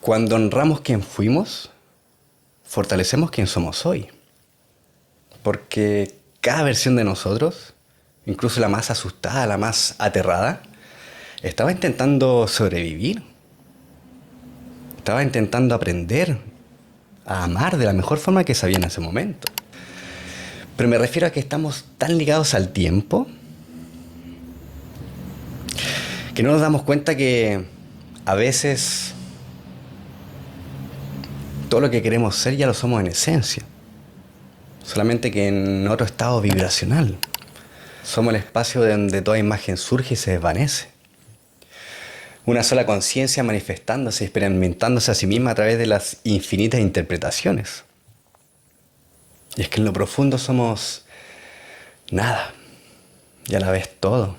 Cuando honramos quien fuimos, fortalecemos quien somos hoy. Porque cada versión de nosotros, incluso la más asustada, la más aterrada, estaba intentando sobrevivir. Estaba intentando aprender a amar de la mejor forma que sabía en ese momento. Pero me refiero a que estamos tan ligados al tiempo que no nos damos cuenta que a veces todo lo que queremos ser ya lo somos en esencia. Solamente que en otro estado vibracional. Somos el espacio donde toda imagen surge y se desvanece. Una sola conciencia manifestándose y experimentándose a sí misma a través de las infinitas interpretaciones. Y es que en lo profundo somos nada y a la vez todo.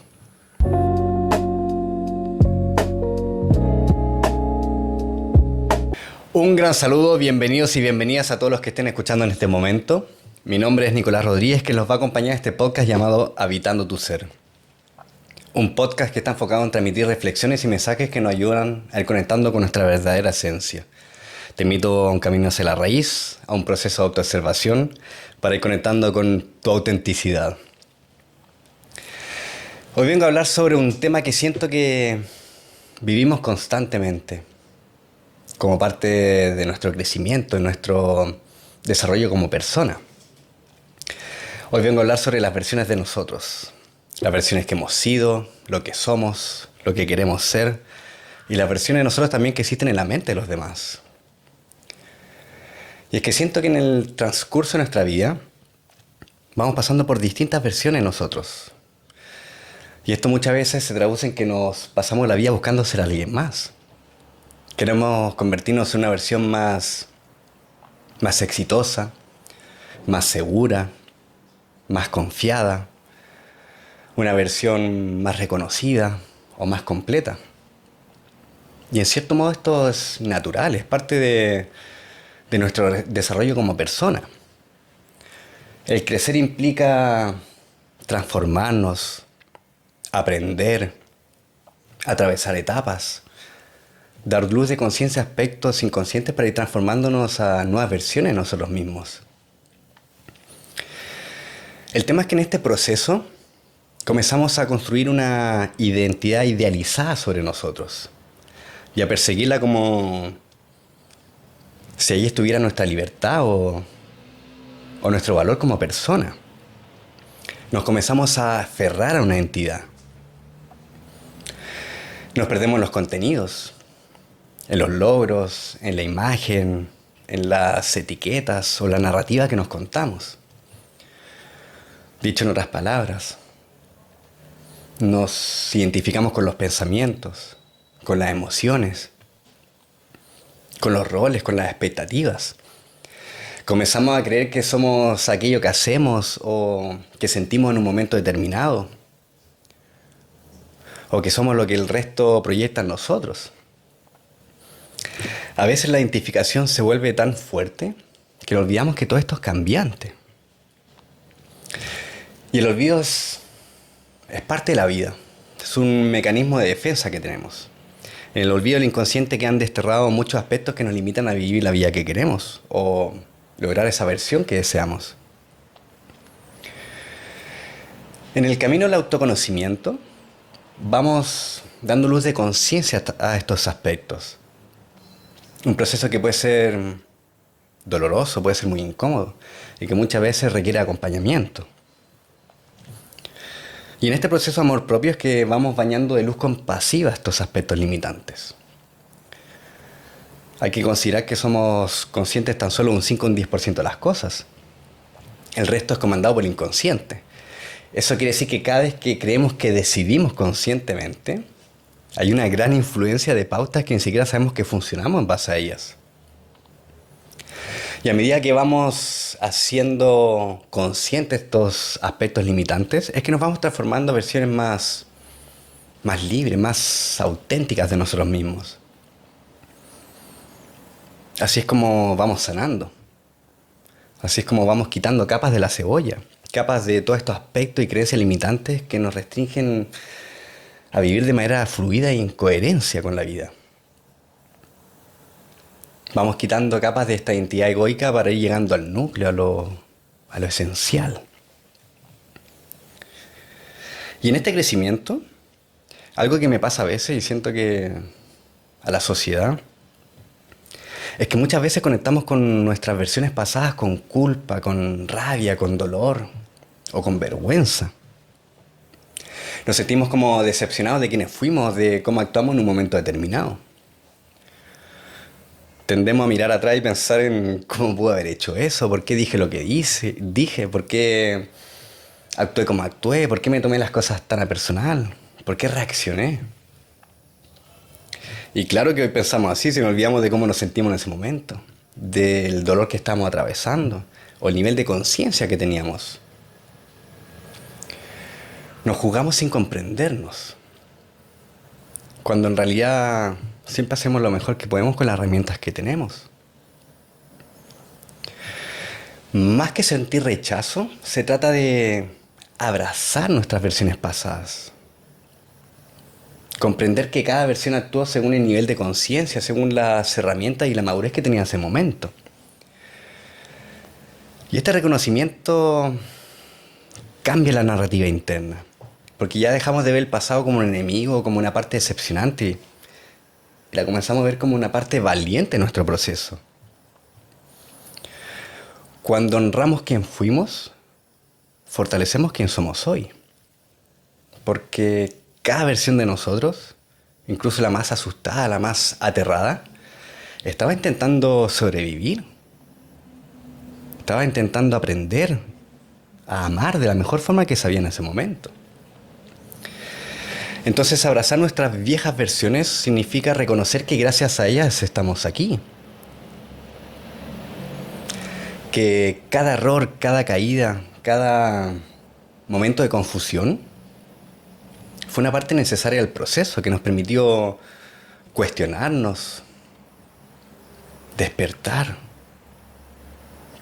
Un gran saludo, bienvenidos y bienvenidas a todos los que estén escuchando en este momento. Mi nombre es Nicolás Rodríguez, que los va a acompañar en este podcast llamado Habitando tu Ser. Un podcast que está enfocado en transmitir reflexiones y mensajes que nos ayudan a ir conectando con nuestra verdadera esencia. Te invito a un camino hacia la raíz, a un proceso de autoobservación, para ir conectando con tu autenticidad. Hoy vengo a hablar sobre un tema que siento que vivimos constantemente, como parte de nuestro crecimiento, de nuestro desarrollo como persona. Hoy vengo a hablar sobre las versiones de nosotros, las versiones que hemos sido, lo que somos, lo que queremos ser, y las versiones de nosotros también que existen en la mente de los demás. Y es que siento que en el transcurso de nuestra vida vamos pasando por distintas versiones de nosotros. Y esto muchas veces se traduce en que nos pasamos la vida buscando ser alguien más. Queremos convertirnos en una versión más exitosa, más segura, más confiada, una versión más reconocida o más completa. Y en cierto modo esto es natural, es parte de nuestro desarrollo como persona. El crecer implica transformarnos, aprender, atravesar etapas, dar luz de conciencia a aspectos inconscientes para ir transformándonos a nuevas versiones de nosotros mismos. El tema es que en este proceso comenzamos a construir una identidad idealizada sobre nosotros y a perseguirla como si ahí estuviera nuestra libertad o nuestro valor como persona. Nos comenzamos a aferrar a una entidad. Nos perdemos en los contenidos, en los logros, en la imagen, en las etiquetas o la narrativa que nos contamos. Dicho en otras palabras, nos identificamos con los pensamientos, con las emociones, con los roles, con las expectativas. Comenzamos a creer que somos aquello que hacemos o que sentimos en un momento determinado, o que somos lo que el resto proyecta en nosotros. A veces la identificación se vuelve tan fuerte que olvidamos que todo esto es cambiante. Y el olvido es parte de la vida. Es un mecanismo de defensa que tenemos. En el olvido del inconsciente quedan desterrados muchos aspectos que nos limitan a vivir la vida que queremos o lograr esa versión que deseamos. En el camino del autoconocimiento vamos dando luz de conciencia a estos aspectos. Un proceso que puede ser doloroso, puede ser muy incómodo y que muchas veces requiere acompañamiento. Y en este proceso de amor propio es que vamos bañando de luz compasiva estos aspectos limitantes. Hay que considerar que somos conscientes tan solo un 5 o un 10% de las cosas. El resto es comandado por el inconsciente. Eso quiere decir que cada vez que creemos que decidimos conscientemente, hay una gran influencia de pautas que ni siquiera sabemos que funcionamos en base a ellas. Y a medida que vamos haciendo conscientes estos aspectos limitantes, es que nos vamos transformando en versiones más libres, más auténticas de nosotros mismos. Así es como vamos sanando. Así es como vamos quitando capas de la cebolla, capas de todos estos aspectos y creencias limitantes que nos restringen a vivir de manera fluida y en coherencia con la vida. Vamos quitando capas de esta identidad egoica para ir llegando al núcleo, a lo esencial. Y en este crecimiento, algo que me pasa a veces y siento que a la sociedad, es que muchas veces conectamos con nuestras versiones pasadas con culpa, con rabia, con dolor o con vergüenza. Nos sentimos como decepcionados de quienes fuimos, de cómo actuamos en un momento determinado. Tendemos a mirar atrás y pensar en cómo pude haber hecho eso, por qué dije lo que dije, por qué actué como actué, por qué me tomé las cosas tan a personal, por qué reaccioné. Y claro que hoy pensamos así, si nos olvidamos de cómo nos sentimos en ese momento, del dolor que estábamos atravesando o el nivel de conciencia que teníamos. Nos juzgamos sin comprendernos, cuando en realidad siempre hacemos lo mejor que podemos con las herramientas que tenemos. Más que sentir rechazo, se trata de abrazar nuestras versiones pasadas. Comprender que cada versión actuó según el nivel de conciencia, según las herramientas y la madurez que tenía en ese momento. Y este reconocimiento cambia la narrativa interna, porque ya dejamos de ver el pasado como un enemigo, como una parte decepcionante, y la comenzamos a ver como una parte valiente en nuestro proceso. Cuando honramos quién fuimos, fortalecemos quién somos hoy. Porque cada versión de nosotros, incluso la más asustada, la más aterrada, estaba intentando sobrevivir. Estaba intentando aprender a amar de la mejor forma que sabía en ese momento. Entonces, abrazar nuestras viejas versiones significa reconocer que gracias a ellas estamos aquí. Que cada error, cada caída, cada momento de confusión fue una parte necesaria del proceso que nos permitió cuestionarnos, despertar,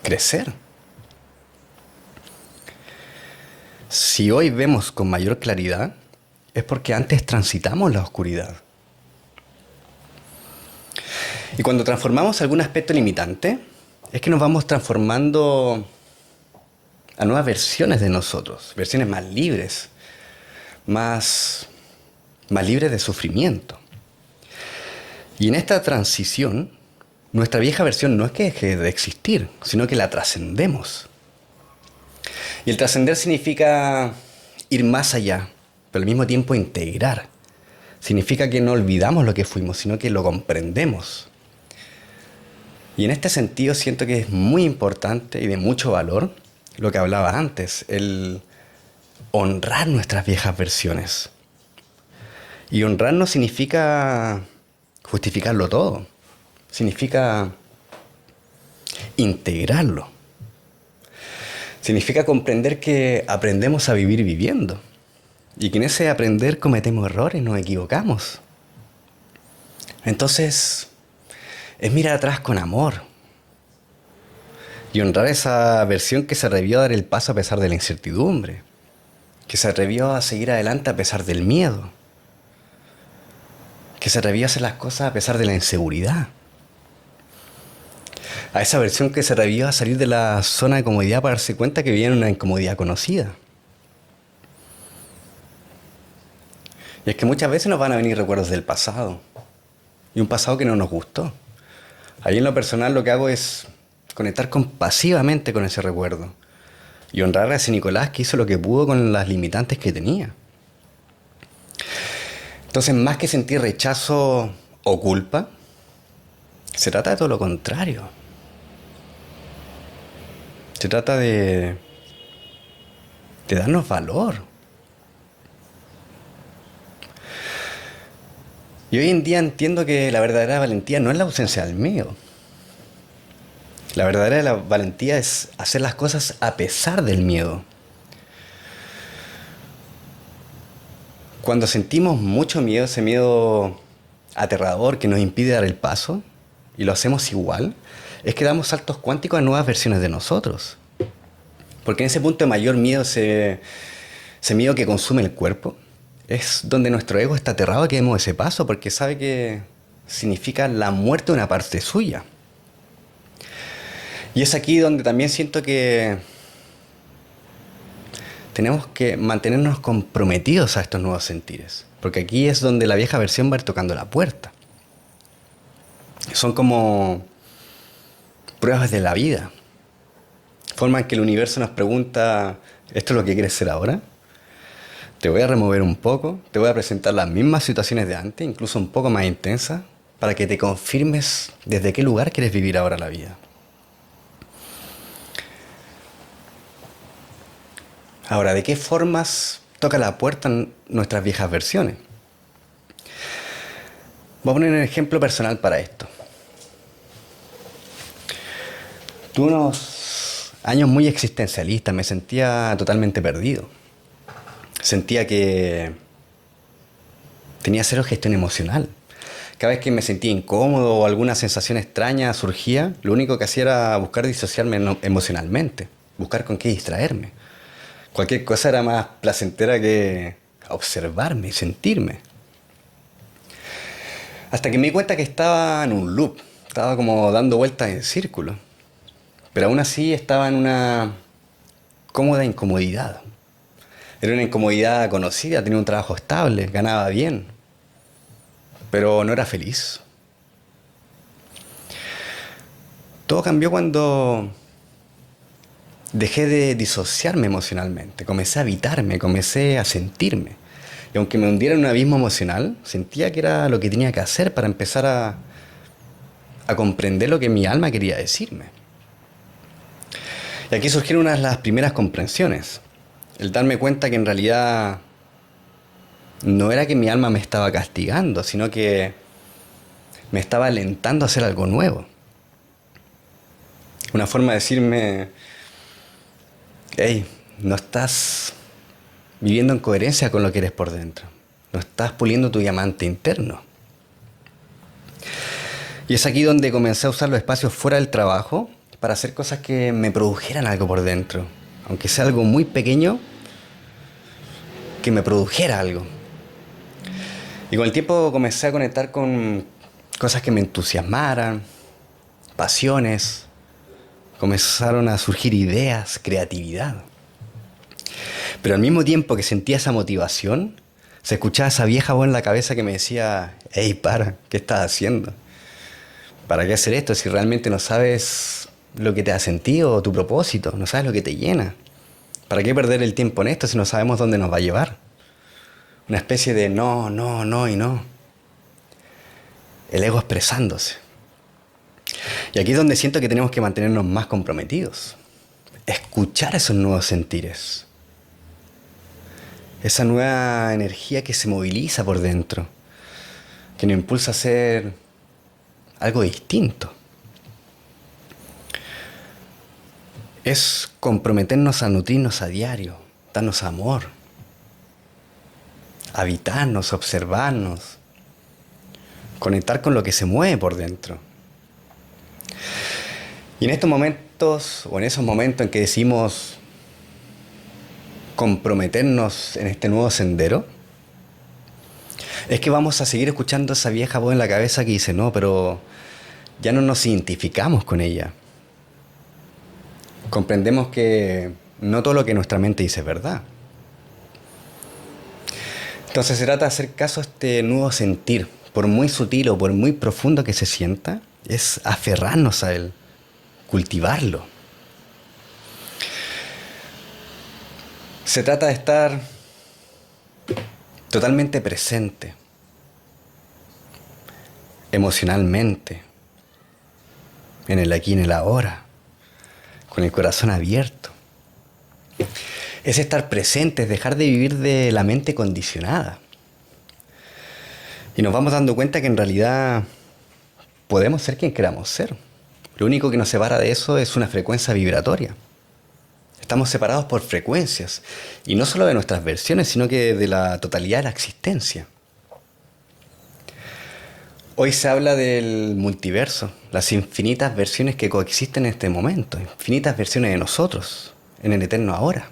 crecer. Si hoy vemos con mayor claridad, es porque antes transitamos la oscuridad. Y cuando transformamos algún aspecto limitante, es que nos vamos transformando a nuevas versiones de nosotros, versiones más libres, más libres de sufrimiento. Y en esta transición, nuestra vieja versión no es que deje de existir, sino que la trascendemos. Y el trascender significa ir más allá, pero al mismo tiempo integrar. Significa que no olvidamos lo que fuimos, sino que lo comprendemos. Y en este sentido siento que es muy importante y de mucho valor lo que hablaba antes, el honrar nuestras viejas versiones. Y honrar no significa justificarlo todo, significa integrarlo. Significa comprender que aprendemos a vivir viviendo y que en ese aprender cometemos errores, nos equivocamos. Entonces, es mirar atrás con amor y honrar esa versión que se atrevió a dar el paso a pesar de la incertidumbre, que se atrevió a seguir adelante a pesar del miedo, que se atrevió a hacer las cosas a pesar de la inseguridad. A esa versión que se atrevió a salir de la zona de comodidad para darse cuenta que vivía en una incomodidad conocida. Y es que muchas veces nos van a venir recuerdos del pasado, y un pasado que no nos gustó. Ahí en lo personal lo que hago es conectar compasivamente con ese recuerdo y honrar a ese Nicolás que hizo lo que pudo con las limitantes que tenía. Entonces, más que sentir rechazo o culpa, se trata de todo lo contrario. Se trata de darnos valor. Y hoy en día entiendo que la verdadera valentía no es la ausencia del miedo. La verdadera valentía es hacer las cosas a pesar del miedo. Cuando sentimos mucho miedo, ese miedo aterrador que nos impide dar el paso, y lo hacemos igual, es que damos saltos cuánticos a nuevas versiones de nosotros. Porque en ese punto de mayor miedo, ese miedo que consume el cuerpo, es donde nuestro ego está aterrado a que demos ese paso, porque sabe que significa la muerte de una parte suya. Y es aquí donde también siento que tenemos que mantenernos comprometidos a estos nuevos sentires. Porque aquí es donde la vieja versión va a ir tocando la puerta. Son como pruebas de la vida. Forma en que el universo nos pregunta, ¿esto es lo que quieres ser ahora? Te voy a remover un poco, te voy a presentar las mismas situaciones de antes, incluso un poco más intensas, para que te confirmes desde qué lugar quieres vivir ahora la vida. Ahora, ¿de qué formas toca la puerta en nuestras viejas versiones? Voy a poner un ejemplo personal para esto. Tuve unos años muy existencialistas, me sentía totalmente perdido. Sentía que tenía cero gestión emocional. Cada vez que me sentía incómodo o alguna sensación extraña surgía, lo único que hacía era buscar disociarme emocionalmente, buscar con qué distraerme. Cualquier cosa era más placentera que observarme y sentirme. Hasta que me di cuenta que estaba en un loop, estaba como dando vueltas en círculo. Pero aún así estaba en una cómoda incomodidad. Era una incomodidad conocida, tenía un trabajo estable, ganaba bien, pero no era feliz. Todo cambió cuando dejé de disociarme emocionalmente, comencé a habitarme, comencé a sentirme. Y aunque me hundiera en un abismo emocional, sentía que era lo que tenía que hacer para empezar a comprender lo que mi alma quería decirme. Y aquí surgieron unas de las primeras comprensiones. El darme cuenta que en realidad no era que mi alma me estaba castigando, sino que me estaba alentando a hacer algo nuevo. Una forma de decirme, hey, no estás viviendo en coherencia con lo que eres por dentro. No estás puliendo tu diamante interno. Y es aquí donde comencé a usar los espacios fuera del trabajo para hacer cosas que me produjeran algo por dentro. Aunque sea algo muy pequeño, que me produjera algo. Y con el tiempo comencé a conectar con cosas que me entusiasmaran, pasiones. Comenzaron a surgir ideas, creatividad. Pero al mismo tiempo que sentía esa motivación, se escuchaba esa vieja voz en la cabeza que me decía, hey, para, ¿qué estás haciendo? ¿Para qué hacer esto si realmente no sabes lo que te da sentido o tu propósito? No sabes lo que te llena. ¿Para qué perder el tiempo en esto si no sabemos dónde nos va a llevar? Una especie de no, no, no y no. El ego expresándose. Y aquí es donde siento que tenemos que mantenernos más comprometidos. Escuchar esos nuevos sentires. Esa nueva energía que se moviliza por dentro. Que nos impulsa a hacer algo distinto. Es comprometernos a nutrirnos a diario, darnos amor, habitarnos, observarnos, conectar con lo que se mueve por dentro. Y en estos momentos, o en esos momentos en que decimos comprometernos en este nuevo sendero, es que vamos a seguir escuchando esa vieja voz en la cabeza que dice, no, pero ya no nos identificamos con ella. Comprendemos que no todo lo que nuestra mente dice es verdad. Entonces se trata de hacer caso a este nuevo sentir, por muy sutil o por muy profundo que se sienta, es aferrarnos a él, cultivarlo. Se trata de estar totalmente presente, emocionalmente, en el aquí y en el ahora, con el corazón abierto. Es estar presente, es dejar de vivir de la mente condicionada. Y nos vamos dando cuenta que en realidad podemos ser quien queramos ser. Lo único que nos separa de eso es una frecuencia vibratoria. Estamos separados por frecuencias. Y no solo de nuestras versiones, sino que de la totalidad de la existencia. Hoy se habla del multiverso, las infinitas versiones que coexisten en este momento, infinitas versiones de nosotros, en el eterno ahora.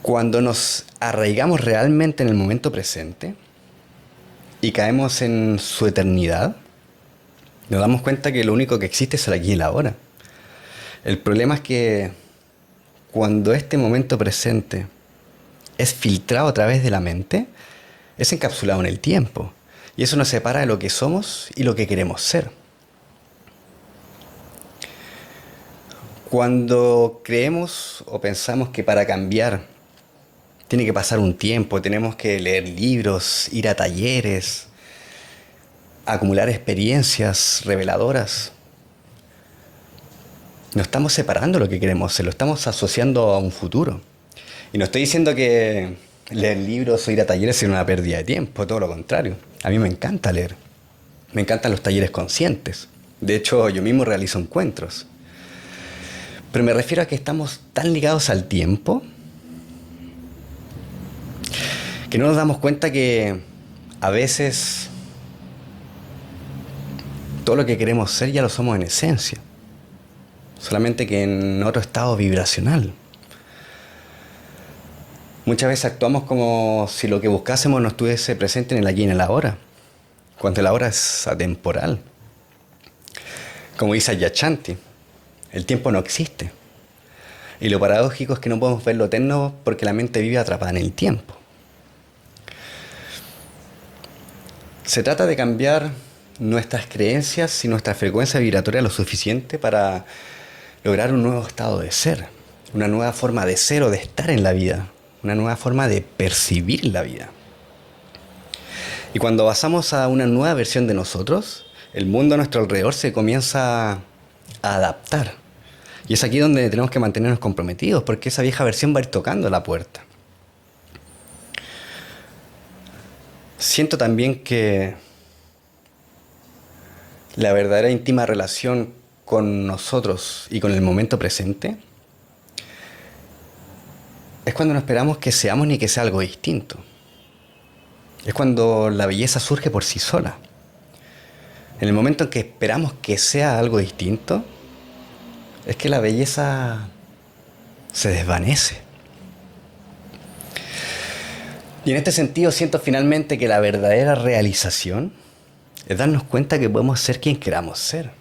Cuando nos arraigamos realmente en el momento presente y caemos en su eternidad, Nos damos cuenta que lo único que existe es el aquí y el ahora. El problema es que cuando este momento presente es filtrado a través de la mente, es encapsulado en el tiempo. Y eso nos separa de lo que somos y lo que queremos ser. Cuando creemos o pensamos que para cambiar tiene que pasar un tiempo, tenemos que leer libros, ir a talleres, acumular experiencias reveladoras, no estamos separando lo que queremos ser, lo estamos asociando a un futuro. Y no estoy diciendo que leer libros o ir a talleres sea una pérdida de tiempo, todo lo contrario. A mí me encanta leer, me encantan los talleres conscientes. De hecho, yo mismo realizo encuentros. Pero me refiero a que estamos tan ligados al tiempo que no nos damos cuenta que a veces todo lo que queremos ser ya lo somos en esencia, solamente que en otro estado vibracional. Muchas veces actuamos como si lo que buscásemos no estuviese presente en el aquí y en el ahora, cuando el ahora es atemporal. Como dice Adyashanti, el tiempo no existe. Y lo paradójico es que no podemos ver lo eterno porque la mente vive atrapada en el tiempo. Se trata de cambiar nuestras creencias y nuestra frecuencia vibratoria lo suficiente para lograr un nuevo estado de ser, una nueva forma de ser o de estar en la vida, una nueva forma de percibir la vida. Y cuando pasamos a una nueva versión de nosotros, el mundo a nuestro alrededor se comienza a adaptar. Y es aquí donde tenemos que mantenernos comprometidos, porque esa vieja versión va a ir tocando la puerta. Siento también que la verdadera íntima relación con nosotros y con el momento presente es cuando no esperamos que seamos ni que sea algo distinto. Es cuando la belleza surge por sí sola. En el momento en que esperamos que sea algo distinto, es que la belleza se desvanece. Y en este sentido siento finalmente que la verdadera realización es darnos cuenta que podemos ser quien queramos ser.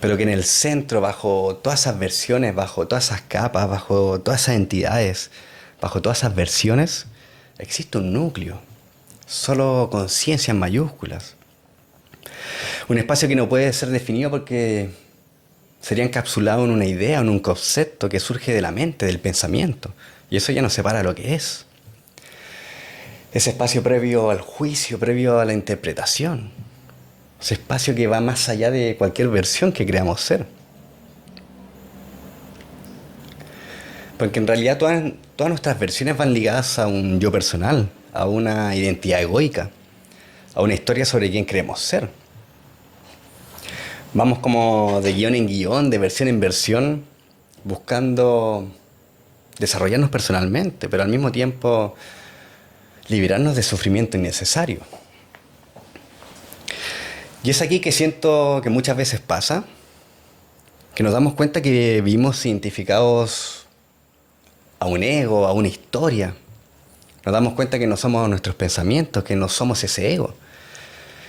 Pero que en el centro, bajo todas esas versiones, bajo todas esas capas, bajo todas esas entidades, bajo todas esas versiones, existe un núcleo. Solo conciencia en mayúsculas. Un espacio que no puede ser definido porque sería encapsulado en una idea, en un concepto que surge de la mente, del pensamiento. Y eso ya nos separa lo que es. Ese espacio previo al juicio, previo a la interpretación. Ese espacio que va más allá de cualquier versión que creamos ser. Porque en realidad todas nuestras versiones van ligadas a un yo personal, a una identidad egoica, a una historia sobre quién queremos ser. Vamos como de guión en guión, de versión en versión, buscando desarrollarnos personalmente, pero al mismo tiempo liberarnos de sufrimiento innecesario. Y es aquí que siento que muchas veces pasa, que nos damos cuenta que vivimos identificados a un ego, a una historia. Nos damos cuenta que no somos nuestros pensamientos, que no somos ese ego.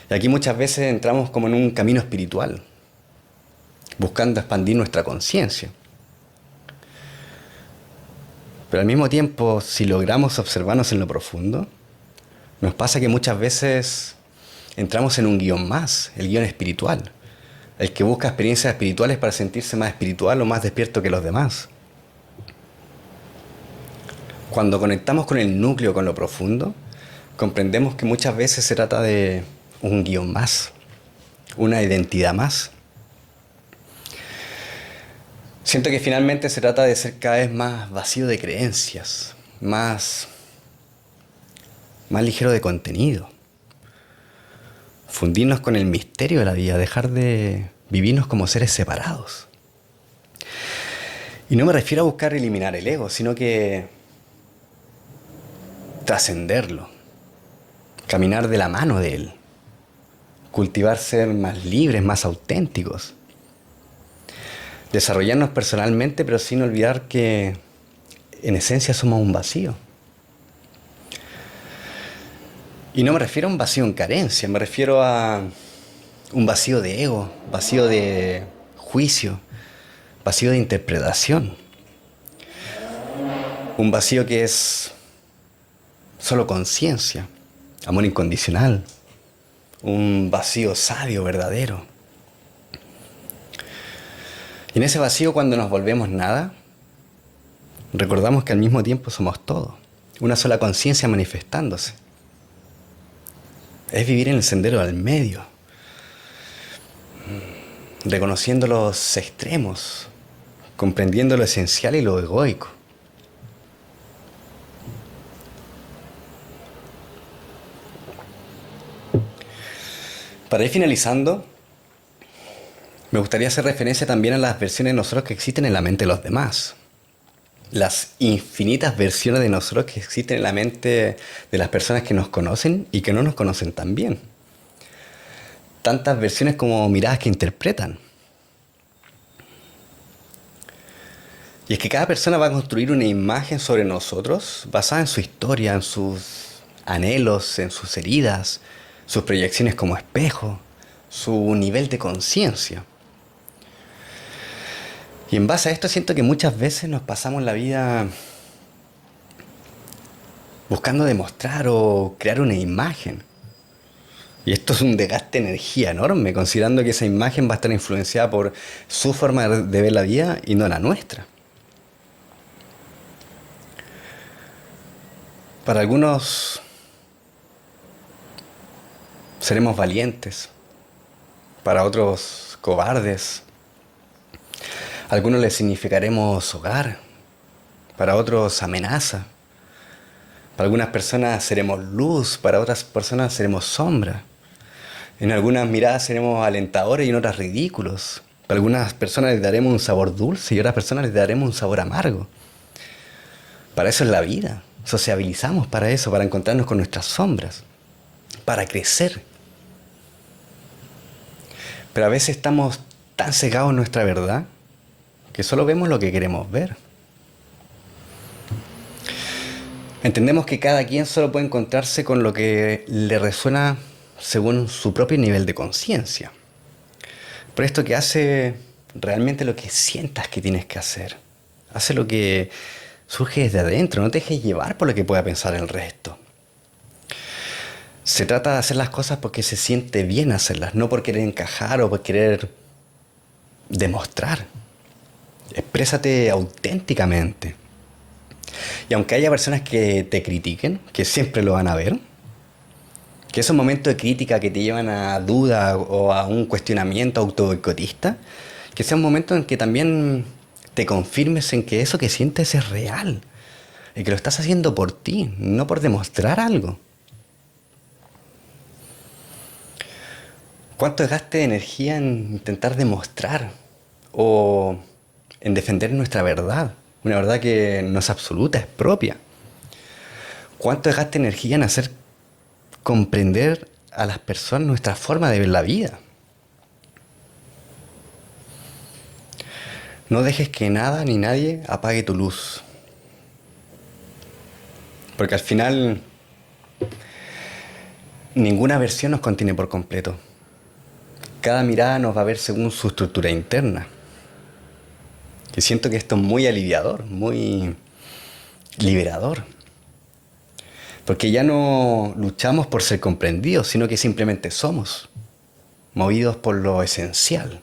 Y aquí muchas veces entramos como en un camino espiritual, buscando expandir nuestra conciencia. Pero al mismo tiempo, si logramos observarnos en lo profundo, nos pasa que muchas veces entramos en un guión más, el guión espiritual, el que busca experiencias espirituales para sentirse más espiritual o más despierto que los demás. Cuando conectamos con el núcleo, con lo profundo, comprendemos que muchas veces se trata de un guión más, una identidad más. Siento que finalmente se trata de ser cada vez más vacío de creencias, más ligero de contenido. Fundirnos con el misterio de la vida, dejar de vivirnos como seres separados. Y no me refiero a buscar eliminar el ego, sino que trascenderlo, caminar de la mano de él, cultivar ser más libres, más auténticos. Desarrollarnos personalmente, pero sin olvidar que en esencia somos un vacío. Y no me refiero a un vacío en carencia, me refiero a Un vacío de ego, vacío de juicio, vacío de interpretación. Un vacío que es solo conciencia, amor incondicional. Un vacío sabio, verdadero. Y en ese vacío, cuando nos volvemos nada, recordamos que al mismo tiempo somos todo. Una sola conciencia manifestándose. Es vivir en el sendero del medio. Reconociendo los extremos. Comprendiendo lo esencial y lo egoico. Para ir finalizando, me gustaría hacer referencia también a las versiones de nosotros que existen en la mente de los demás. Las infinitas versiones de nosotros que existen en la mente de las personas que nos conocen y que no nos conocen tan bien. Tantas versiones como miradas que interpretan. Y es que cada persona va a construir una imagen sobre nosotros basada en su historia, en sus anhelos, en sus heridas, sus proyecciones como espejo, su nivel de conciencia. Y en base a esto siento que muchas veces nos pasamos la vida buscando demostrar o crear una imagen. Y esto es un desgaste de energía enorme, considerando que esa imagen va a estar influenciada por su forma de ver la vida y no la nuestra. Para algunos seremos valientes, para otros cobardes. A algunos les significaremos hogar, para otros amenaza. Para algunas personas seremos luz, para otras personas seremos sombra. En algunas miradas seremos alentadores y en otras ridículos. Para algunas personas les daremos un sabor dulce y a otras personas les daremos un sabor amargo. Para eso es la vida. Sociabilizamos para eso, para encontrarnos con nuestras sombras, para crecer. Pero a veces estamos tan cegados en nuestra verdad que solo vemos lo que queremos ver. Entendemos que cada quien solo puede encontrarse con lo que le resuena según su propio nivel de conciencia. Por esto que hace realmente lo que sientas que tienes que hacer. Hace lo que surge desde adentro, no te dejes llevar por lo que pueda pensar el resto. Se trata de hacer las cosas porque se siente bien hacerlas, no por querer encajar o por querer demostrar. Exprésate auténticamente. Y aunque haya personas que te critiquen, que siempre lo van a ver, que esos momentos de crítica que te llevan a duda o a un cuestionamiento autoboicotista, que sea un momento en que también te confirmes en que eso que sientes es real y que lo estás haciendo por ti, no por demostrar algo. ¿Cuánto desgaste de energía en intentar demostrar o en defender nuestra verdad? Una verdad que no es absoluta, es propia. ¿Cuánto desgaste de energía en hacer comprender a las personas nuestra forma de ver la vida? No dejes que nada ni nadie apague tu luz. Porque al final ninguna versión nos contiene por completo. Cada mirada nos va a ver según su estructura interna. Y siento que esto es muy aliviador, muy liberador. Porque ya no luchamos por ser comprendidos, sino que simplemente somos, movidos por lo esencial.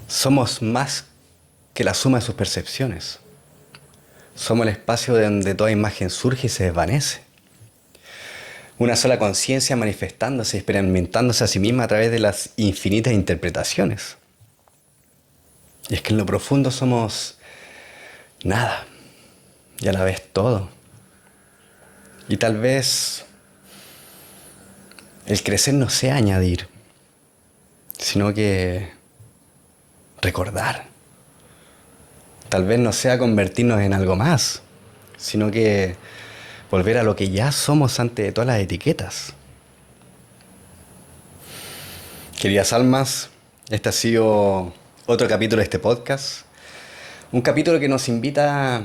Somos más que la suma de sus percepciones. Somos el espacio de donde toda imagen surge y se desvanece. Una sola conciencia manifestándose, experimentándose a sí misma a través de las infinitas interpretaciones. Y es que en lo profundo somos nada y a la vez todo. Y tal vez el crecer no sea añadir, sino que recordar. Tal vez no sea convertirnos en algo más, sino que volver a lo que ya somos antes de todas las etiquetas. Queridas almas, este ha sido otro capítulo de este podcast. Un capítulo que nos invita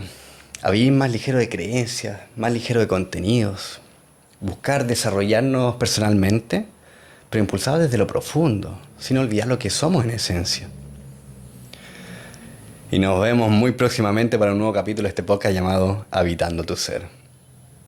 a vivir más ligero de creencias, más ligero de contenidos. Buscar desarrollarnos personalmente pero impulsados desde lo profundo, sin olvidar lo que somos en esencia. Y nos vemos muy próximamente para un nuevo capítulo de este podcast llamado Habitando tu Ser.